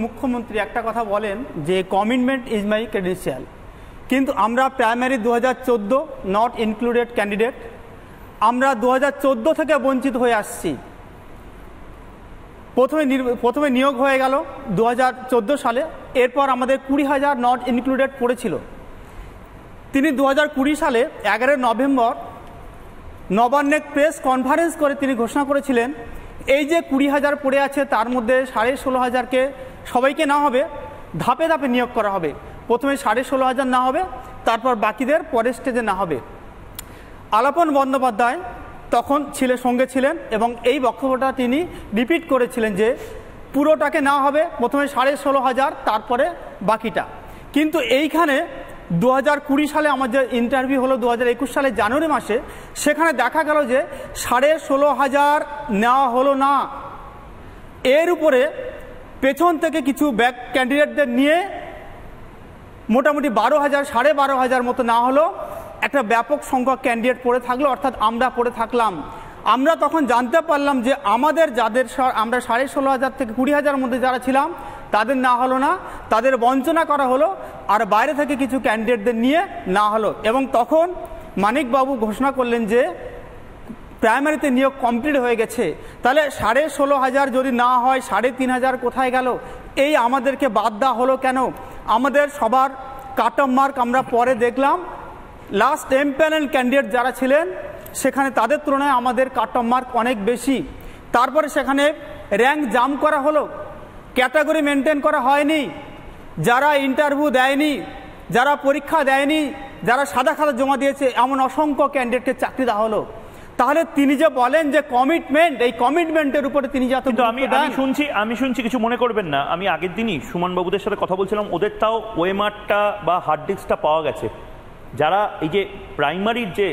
মুখ্যমন্ত্রী একটা কথা বলেন যে কমিটমেন্ট ইজ মাই ক্রেডেনশিয়াল, কিন্তু আমরা প্রাইমারি 2014 নট ইনক্লুডেড ক্যান্ডিডেট, আমরা 2014 থেকে বঞ্চিত হয়ে আসছি। প্রথমে নিয়োগ হয়ে গেল 2014 সালে, এরপর আমাদের 20,000 নট ইনক্লুডেড পড়েছিল। তিনি 2020 সালে 11 নভেম্বর নবান্নে প্রেস কনফারেন্স করে তিনি ঘোষণা করেছিলেন এই যে 20,000 পড়ে আছে তার মধ্যে 16,500কে সবাইকে না হবে, ধাপে ধাপে নিয়োগ করা হবে। প্রথমে 16,500 না হবে, তারপর বাকিদের পরের স্টেজে না হবে। আলাপন বন্দ্যোপাধ্যায় তখন সঙ্গে ছিলেন এবং এই বক্তব্যটা তিনি রিপিট করেছিলেন যে পুরোটাকে না হবে, প্রথমে 16,500 তারপরে বাকিটা। কিন্তু এইখানে 2020 সালে আমার যে ইন্টারভিউ হলো 2021 সালে জানুয়ারি মাসে, সেখানে দেখা গেল যে 16,500 নেওয়া হলো না। এর উপরে পেছন থেকে কিছু ব্যাক ক্যান্ডিডেটদের নিয়ে মোটামুটি 12,000 12,500 মতো না হলো একটা ব্যাপক সংখ্যক ক্যান্ডিডেট পড়ে থাকলো, অর্থাৎ আমরা পড়ে থাকলাম। আমরা তখন জানতে পারলাম যে আমাদের যাদের আমরা 16,500 থেকে 20,000 মধ্যে যারা ছিলাম তাদের না হলো না, তাদের বঞ্চনা করা হলো, আর বাইরে থেকে কিছু ক্যান্ডিডেটদের নিয়ে না হলো। এবং তখন মানিকবাবু ঘোষণা করলেন যে প্রাইমারিতে নিয়োগ কমপ্লিট হয়ে গেছে। তাহলে 16,500 যদি না হয় 3,500 কোথায় গেল? এই আমাদেরকে বাদ দেওয়া হলো কেন? আমাদের সবার কাট অফ মার্ক আমরা পরে দেখলাম, লাস্ট এমপ্যানেল ক্যান্ডিডেট যারা ছিলেন সেখানে তাদের তুলনায় আমাদের কাট অফ মার্ক অনেক বেশি। তারপরে সেখানে র্যাঙ্ক জাম্প করা হলো, ক্যাটাগরি মেনটেন করা হয়নি, যারা ইন্টারভিউ দেয়নি, যারা পরীক্ষা দেয়নি, যারা সাদা খাতা জমা দিয়েছে, এমন অসংখ্য ক্যান্ডিডেটকে চাকরি দেওয়া হলো। তাহলে তিনি যে বলেন যে কমিটমেন্ট, এই কমিটমেন্টের উপরে তিনি যত আমি শুনছি কিছু মনে করবেন না, আমি আগের দিনই সুমন বাবুদের সাথে কথা বলছিলাম, ওদের তাও ওয়েমারটা বা হার্ড ডিস্কটা পাওয়া গেছে। যারা এই যে প্রাইমারির যে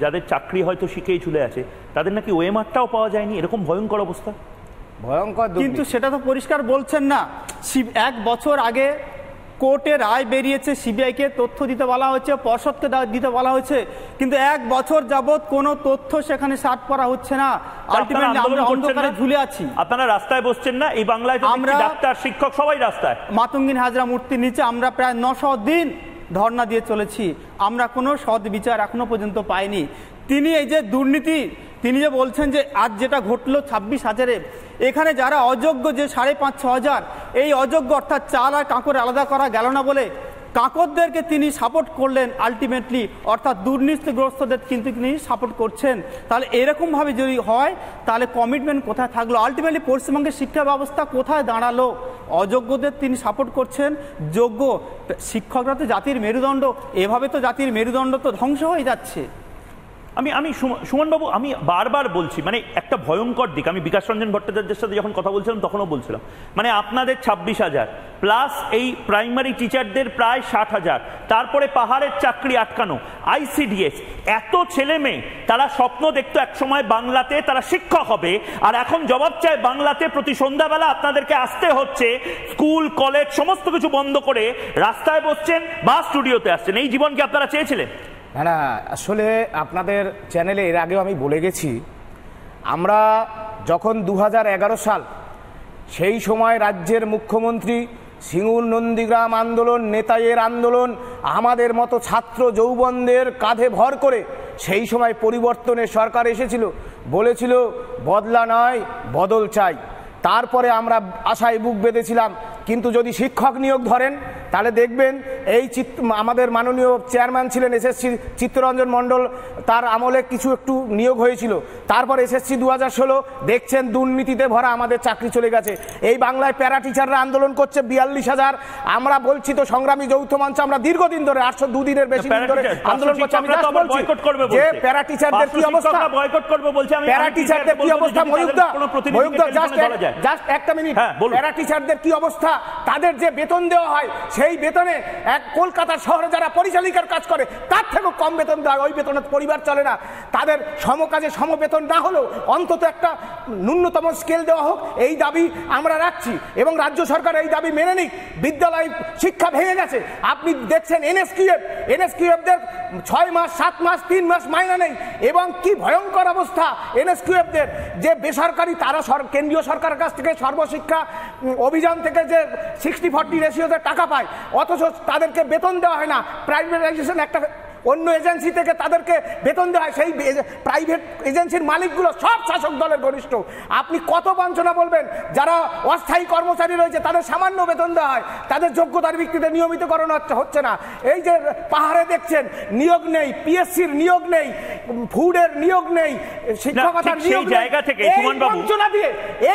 যাদের চাকরি হয়তো শিখেই চলে আছে তাদের নাকি ওয়েমারটাও পাওয়া যায়নি, এরকম ভয়ঙ্কর অবস্থা। ভয়ঙ্কর, কিন্তু সেটা তো পরিষ্কার বলছেন না। 1 বছর আগে কোর্টে রায় বেরিয়েছে, সিবিআইকে তথ্য দিতে বলা হয়েছে, পর্ষদকে দিতে বলা হয়েছে, কিন্তু 1 বছর যাবৎ কোনো তথ্য সেখানে সার্চ করা হচ্ছে না। আলটিমেটলি আমরা অন্ধকারে ঝুলে আছি। আপনারা রাস্তায় বসছেন না? এই বাংলায় আমরা ডাক্তার, শিক্ষক সবাই রাস্তায়। মাতঙ্গিনী হাজরা মূর্তির নিচে আমরা প্রায় 900 দিন ধর্ণা দিয়ে চলেছি, আমরা কোনো সৎ বিচার এখনো পর্যন্ত পাইনি। তিনি এই যে দুর্নীতি, তিনি যে বলছেন যে আজ যেটা ঘটলো 26,000-এ, এখানে যারা অযোগ্য যে 5,500-6,000, এই অযোগ্য অর্থাৎ চাল আর কাঁকড় আলাদা করা গেল না বলে কাঁকড়দেরকে তিনি সাপোর্ট করলেন আলটিমেটলি, অর্থাৎ দুর্নীতিগ্রস্তদের কিন্তু তিনি সাপোর্ট করছেন। তাহলে এরকমভাবে যদি হয় তাহলে কমিটমেন্ট কোথায় থাকলো? আলটিমেটলি পশ্চিমবঙ্গের শিক্ষা ব্যবস্থা কোথায় দাঁড়ালো? অযোগ্যদের তিনি সাপোর্ট করছেন, যোগ্য শিক্ষকরা তো জাতির মেরুদণ্ড, এভাবে তো জাতির মেরুদণ্ড তো ধ্বংস হয়ে যাচ্ছে। আমি সুমনবাবু, আমি বারবার বলছি, মানে একটা ভয়ঙ্কর দিক। আমি বিকাশ রঞ্জন ভট্টাচার্যের সাথে যখন কথা বলছিলাম তখনও বলছিলাম, মানে আপনাদের 26,000 প্লাস এই প্রাইমারি টিচারদের প্রায় 60,000, তারপরে পাহাড়ের চাকরি আটকানো, ICDS, এত ছেলে মেয়ে তারা স্বপ্ন দেখতো একসময় বাংলাতে তারা শিক্ষক হবে, আর এখন জবাব চায় বাংলাতে প্রতি সন্ধ্যাবেলা আপনাদেরকে আসতে হচ্ছে, স্কুল কলেজ সমস্ত কিছু বন্ধ করে রাস্তায় বসছেন বা স্টুডিওতে আসছেন। এই জীবন কি আপনারা চেয়েছিলেন? না না, আসলে আপনাদের চ্যানেলে এর আগেও আমি বলে গেছি, আমরা যখন 2011 সাল, সেই সময় রাজ্যের মুখ্যমন্ত্রী সিঙ্গুর নন্দীগ্রাম আন্দোলন, নেতাইয়ের আন্দোলন, আমাদের মতো ছাত্র যৌবনদের কাঁধে ভর করে সেই সময় পরিবর্তনের সরকার এসেছিল, বলেছিল বদলা নয় বদল চাই। তারপরে আমরা আশায় বুক বেঁধেছিলাম, কিন্তু যদি শিক্ষক নিয়োগ ধরেন তাহলে দেখবেন এই আমাদের মাননীয় চেয়ারম্যান ছিলেন এসএসসি চিত্তরঞ্জন মণ্ডল, তার আমলে কিছু একটু নিয়োগ হয়েছিল, তারপর এসএসসি 2016 দেখছেন দুর্নীতিতে ভরা আমাদের চাকরি চলে গেছে। এই বাংলায় প্যারা টিচাররা আন্দোলন করছে 42,000। আমরা বলছি তো সংগ্রামী যৌথ মঞ্চ, আমরা দীর্ঘদিন ধরে 802 দিনের বেশি দিন ধরে আন্দোলন করছি। আমি জাস্ট বলছি যে প্যারা টিচারদের কি অবস্থা, বয়কট করবে বলছে, আমি প্যারা টিচারদের কি অবস্থা, ময়ূকদা জাস্ট একটা মিনিট, প্যারা টিচারদের কি অবস্থা? তাদের যে বেতন দেওয়া হয় সেই বেতনে এক কলকাতা শহরে যারা পরিচালিকার কাজ করে তার থেকেও কম বেতন দেয়, ওই বেতনে পরিবার চলে না। তাদের সমকাজে সমবেতন না হলেও অন্তত একটা ন্যূনতম স্কেল দেওয়া হোক, এই দাবি আমরা রাখছি এবং রাজ্য সরকার এই দাবি মেনে নিক। বিদ্যালয় শিক্ষা ভেঙে গেছে, আপনি দেখছেন এনএসকিউএফদের 6 মাস 7 মাস 3 মাস মাইনা নেই এবং কি ভয়ঙ্কর অবস্থা এনএসকিউএফদের, যে বেসরকারি তারা কেন্দ্রীয় সরকারের কাছ থেকে সর্বশিক্ষা অভিযান থেকে যে 60-40 রেশিওতে টাকা পায়, অথচ তাদেরকে বেতন দেওয়া হয় না। প্রাইভেটাইজেশন একটা অন্য এজেন্সি থেকে তাদেরকে বেতন দেওয়া হয়, সেই প্রাইভেট এজেন্সির মালিকগুলো সব শাসক দলের ঘনিষ্ঠ। আপনি কত বঞ্চনা বলবেন? যারা অস্থায়ী কর্মচারী রয়েছে তাদের সামান্য বেতন দেওয়া হয়, তাদের যোগ্যতার ভিত্তিতে নিয়মিতকরণ হচ্ছে না। এই যে পাহাড়ে দেখছেন নিয়োগ নেই, পিএসসির নিয়োগ নেই, ফুডের নিয়োগ নেই, শিক্ষকতার নিয়োগ নেই,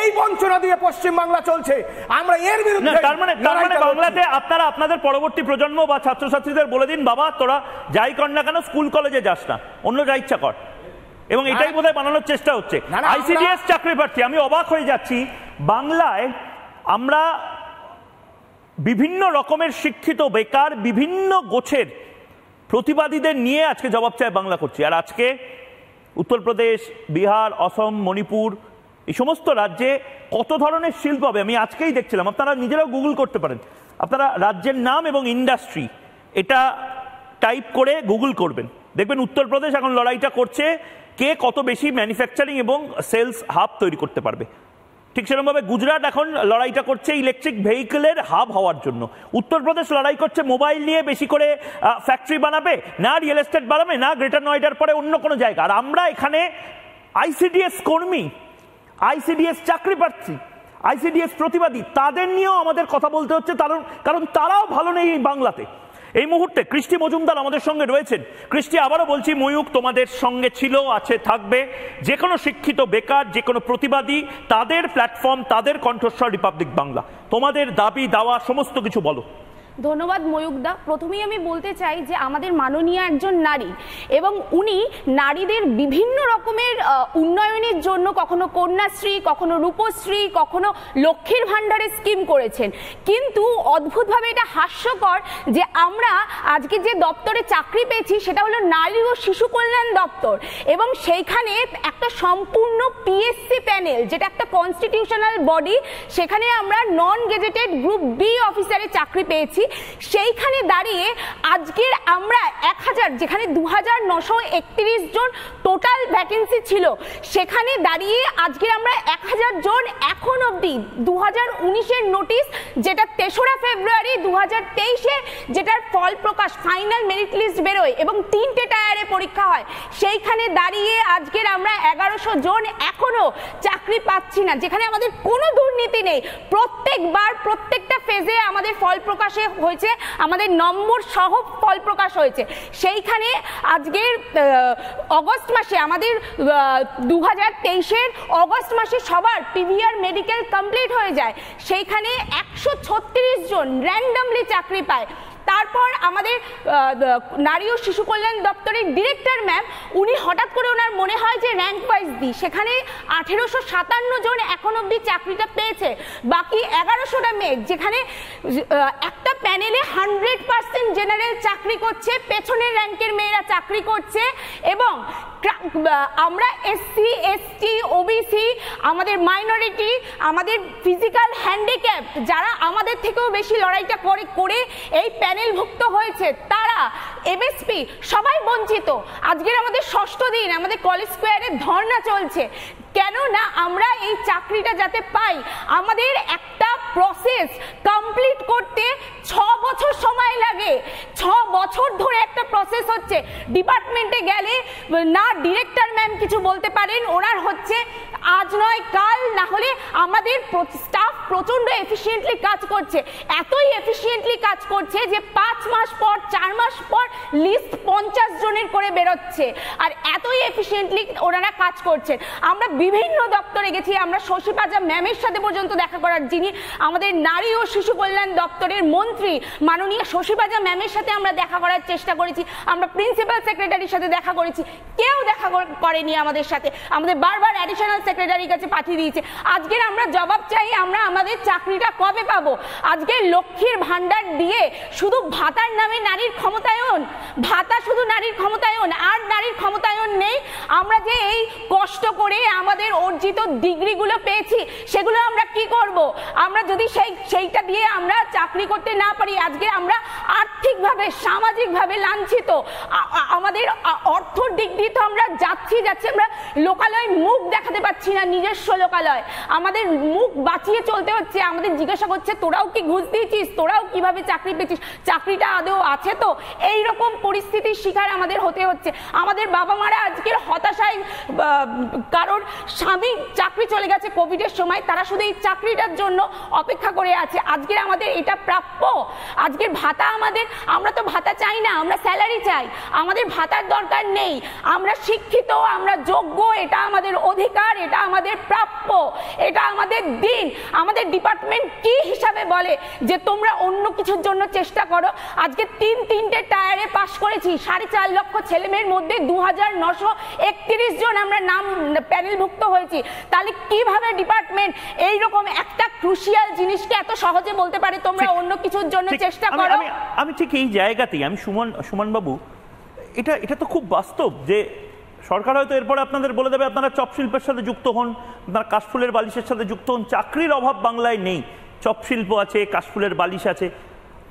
এই বঞ্চনা দিয়ে পশ্চিমবাংলা চলছে। আমরা এর বিরুদ্ধে তার মানে বাংলাতে আপনারা আপনাদের পরবর্তী প্রজন্ম বা ছাত্রছাত্রীদের বলে দিন, বাবা তোরা যাই কর না কেন স্কুল কলেজে যাস না, অন্য যা ইচ্ছা কর। এবং এটাই বোধহয় বানানোর চেষ্টা হচ্ছে। আইসিডিএস চাকরি প্রার্থী, আমি অবাক হয়ে যাচ্ছি, বাংলায় আমরা বিভিন্ন রকমের শিক্ষিত বেকার বিভিন্ন গোছের প্রতিবাদীদের নিয়ে আজকে জবাব চায় বাংলা করছি। আর আজকে উত্তরপ্রদেশ, বিহার, অসম, মণিপুর এই সমস্ত রাজ্যে কত ধরনের শিল্প হবে আমি আজকেই দেখছিলাম। আপনারা নিজেরাও গুগল করতে পারেন, আপনারা রাজ্যের নাম এবং ইন্ডাস্ট্রি এটা টাইপ করে গুগল করবেন, দেখবেন উত্তরপ্রদেশ এখন লড়াইটা করছে কে কত বেশি ম্যানুফ্যাকচারিং এবং সেলস হাব তৈরি করতে পারবে। ঠিক সেরকমভাবে গুজরাট এখন লড়াইটা করছে ইলেকট্রিক ভেহিকেলের হাব হওয়ার জন্য। উত্তরপ্রদেশ লড়াই করছে মোবাইল নিয়ে বেশি করে ফ্যাক্টরি বানাবে, না রিয়েল এস্টেট বানাবে, না গ্রেটার নয়ডার পরে অন্য কোনো জায়গা। আর আমরা এখানে আইসিডিএস কর্মী, আইসিডিএস চাকরি প্রার্থী, আইসিডিএস প্রতিবাদী, তাদের নিয়েও আমাদের কথা বলতে হচ্ছে, কারণ তারাও ভালো নেই এই বাংলাতে। এই মুহূর্তে কৃষ্টি মজুমদার আমাদের সঙ্গে রয়েছেন। কৃষ্টি, আবারও বলছি, ময়ূক তোমাদের সঙ্গে ছিল, আছে, থাকবে। যে কোনো শিক্ষিত বেকার, যে কোনো প্রতিবাদী, তাদের প্ল্যাটফর্ম, তাদের কণ্ঠস্বর রিপাবলিক বাংলা। তোমাদের দাবি দাওয়া সমস্ত কিছু বলো। ধন্যবাদ ময়ূকদা। প্রথমেই আমি বলতে চাই যে আমাদের মাননীয় একজন নারী এবং উনি নারীদের বিভিন্ন রকমের উন্নয়নের জন্য কখনো কন্যাশ্রী, কখনো রূপশ্রী, কখনো লক্ষ্মীর ভাণ্ডারের স্কিম করেছেন। কিন্তু অদ্ভুতভাবে এটা হাস্যকর যে আমরা আজকে যে দপ্তরে চাকরি পেয়েছি সেটা হলো নারী ও শিশু কল্যাণ দপ্তর, এবং সেইখানে একটা সম্পূর্ণ পিএসসি প্যানেল, যেটা একটা কনস্টিটিউশনাল বডি, সেখানে আমরা নন গেজেটেড গ্রুপ বি অফিসারের চাকরি পেয়েছি। সেইখানে দাঁড়িয়ে আজকের আমরা 1000, যেখানে 2931 জন টোটাল ভ্যাকেন্সি ছিল, সেখানে দাঁড়িয়ে আজকে আমরা 1000 জন এখন অবধি 2019-এর নোটিশ, যেটা 3রা ফেব্রুয়ারি 2023-এ যেটার ফল প্রকাশ, ফাইনাল মেরিট লিস্ট বেরোয় এবং 3টে টায়ারে পরীক্ষা হয়, সেইখানে দাঁড়িয়ে আজকের আমরা 1100 জন এখনো চাকরি পাচ্ছি না, যেখানে আমাদের কোনো দুর্নীতি নেই। প্রত্যেকবার প্রত্যেকটা ফেজে আমাদের ফল প্রকাশে হয়েছে, আমাদের নম্বর সহ ফল প্রকাশ হয়েছে। সেইখানে আজকের অগস্ট মাসে, আমাদের 2023-এর অগস্ট মাসে সবার পিভিআর মেডিকেল কমপ্লিট হয়ে যায়, সেইখানে 136 জন র্যান্ডমলি চাকরি পায়। তারপর আমাদের নারী ও শিশু কল্যাণ দপ্তরের ডিরেক্টর ম্যাম, উনি হঠাৎ করে ওনার মনে হয় যে র্যাঙ্ক ওয়াইজ দিই, সেখানে 1857 জন এখন অবধি চাকরিটা পেয়েছে। বাকি 1100টা মেয়ে, যেখানে একটা প্যানেলে 100% জেনারেল চাকরি করছে, পেছনের র্যাঙ্কের মেয়েরা চাকরি করছে। এবং আমরা এসসি, এসটি, ওবিসি, আমাদের মাইনরিটি, আমাদের ফিজিক্যাল হ্যান্ডিক্যাপ, যারা আমাদের থেকেও বেশি লড়াইটা করে এই প্যানেলভুক্ত হয়েছে, তারা এমএসপি সবাই বঞ্চিত। আজকের আমাদের 6ষ্ঠ দিন আমাদের কলেজ স্কোয়ারে ধর্ণা চলছে। কেন না আমরা এই চাকরিটা যাতে পাই, আমাদের একটা প্রসেস কমপ্লিট করতে 6 বছর সময় লাগে। 6 বছর ধরে একটা প্রসেস হচ্ছে। ডিপার্টমেন্টে গেলে না ডিরেক্টর ম্যাম কিছু বলতে পারেন, ওনার হচ্ছে আজ নয় কাল, না হলে আমাদের স্টাফ প্রচন্ড এফিসিয়েন্টলি কাজ করছে। এতই এফিসিয়েন্টলি কাজ করছে যে 5 মাস পর, 4 মাস পর লিস্ট 50 জনের করে বেরোচ্ছে। আর এতই এফিসিয়েন্টলি ওনারা কাজ করছেন। আমরা বিভিন্ন দপ্তরে গেছি, আমরা শশী পাজা ম্যামের সাথে পর্যন্ত দেখা করার, যিনি আমাদের নারী ও শিশু কল্যাণ দপ্তরের মন্ত্রী, মাননীয় শশী পাজা ম্যামের সাথে আমরা দেখা করার চেষ্টা করেছি। আমরা প্রিন্সিপাল সেক্রেটারির সাথে দেখা করেছি, কেউ দেখা করেনি আমাদের সাথে। আমাদের বারবার অ্যাডিশনাল সেক্রেটারির কাছে পাঠিয়ে দিয়েছে। আজকের আমরা জবাব চাই, আমরা আমাদের চাকরিটা কবে পাবো? আজকে লক্ষ্মীর ভান্ডার দিয়ে শুধু ভাতার নামে নারীর ক্ষমতায়ন, ভাতা শুধু নারীর ক্ষমতায়ন, আর নারীর ক্ষমতায়ন নেই। আমরা যে এই কষ্ট করে আমাদের অর্জিত ডিগ্রিগুলো পেয়েছি সেগুলো আমরা কি করব? আমরা যদি সেইটা দিয়ে আমরা চাকরি করতে না পারি, আজকে আমরা আর্থিকভাবে সামাজিকভাবে লাঞ্ছিত। আমাদের অর্থর দিক দিয়ে তো আমরা যাচ্ছি, আমরা লোকালয় মুখ দেখাতে পাচ্ছি না, নিজস্ব লোকালয় আমাদের মুখ বাঁচিয়ে চলতে হচ্ছে। আমাদের জিজ্ঞাসা করছে তোরাও কি ঘুষ দিয়েছিস, তোরাও কিভাবে চাকরি পেয়েছিস, চাকরিটা আদৌ আছে তো? এই রকম পরিস্থিতির শিকার আমাদের হতে হচ্ছে। আমাদের বাবা মারা আজকের হতাশায়, কারোর স্বামী চাকরি চলে গেছে কোভিডের সময়, তারা শুধু এই চাকরিটার জন্য অপেক্ষা করে আছে। আজকের আমাদের এটা প্রাপ্য? আজকের ভাতা আমাদের, আমরা তো ভাতা চাই না, আমরা স্যালারি চাই। আমাদের ভাতার দরকার নেই, আমরা শিক্ষিত, আমরা যোগ্য, এটা আমাদের অধিকার, এটা আমাদের প্রাপ্য, এটা আমাদের দিন। আমাদের ডিপার্টমেন্ট কি হিসাবে বলে যে তোমরা অন্য কিছুর জন্য চেষ্টা করো? আজকে তিনটে টায়ারে পাশ করেছি, 4.5 লক্ষ ছেলেমেয়ের মধ্যে 2931 জন আমরা নাম প্যানেলভুক্ত হয়েছি। তাহলে কিভাবে ডিপার্টমেন্ট এইরকম একটা ক্রুশিয়াল জিনিসকে এত সহজে বলতে পারে তোমরা অন্য কিছুর জন্য চেষ্টা করো? আমি ঠিক এই জায়গাতেই আমি সুমন বাবু, এটা তো খুব বাস্তব যে সরকার হয়তো এরপরে আপনাদের বলে দেবে আপনারা চপ শিল্পের সাথে যুক্ত হন, আপনারা কাশফুলের বালিশের সাথে যুক্ত হন। চাকরির অভাব বাংলায় নেই, চপ শিল্প আছে, কাশফুলের বালিশ আছে।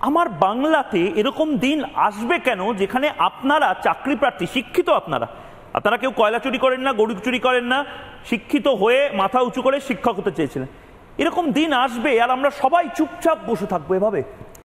আমার বাংলাতে এরকম দিন আসবে কেন যেখানে আপনারা চাকরি প্রার্থী, শিক্ষিত, আপনারা কেউ কয়লা চুরি করেন না, গরু চুরি করেন না, শিক্ষিত হয়ে মাথা উঁচু করে শিক্ষক হতে চেয়েছিলেন। এরকম দিন আসবে আর আমরা সবাই চুপচাপ বসে থাকবো এভাবে?